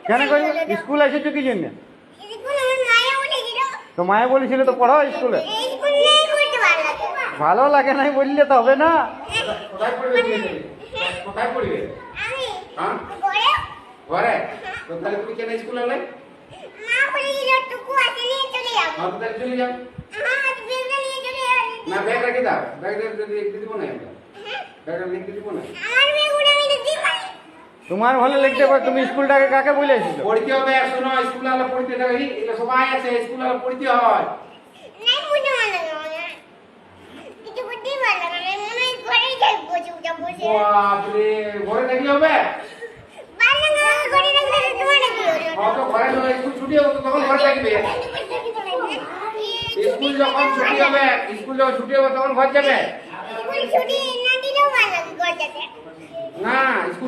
কেন করবে? স্কুল এসেছো কি জন্য? তো মায়ে বলেছিল তো পড়াও স্কুলে। ভালো লাগে নাই বললে তো হবে না। কোথায় পড়বে? কোথায় পড়বে? হ্যাঁ ঘরে। তো তাহলে তুমি কেন স্কুলে এলে? হ্যাঁ, তাহলে চলে যাও। না ব্যাগ রেখে দাও, ব্যাগ লিখতে দিব না আমরা, ব্যাগ লিখতে দিব না। তোমার ভালো লিখতে পারো, তুমি স্কুলটাকে কাকে বলে এসেছো? পড়তে হবে, শোনো স্কুলে আলো পড়তে হবে, এটা সবাই আছে স্কুলে আলো পড়তে হয়। বাপরে, ঘরে থাকলে হবে? তো ঘরে স্কুল ছুটি হবে তখন ঘরে থাকবে। স্কুল যখন ছুটি হবে, স্কুল যখন ছুটি হবে তখন ঘর যাবে। না স্কুল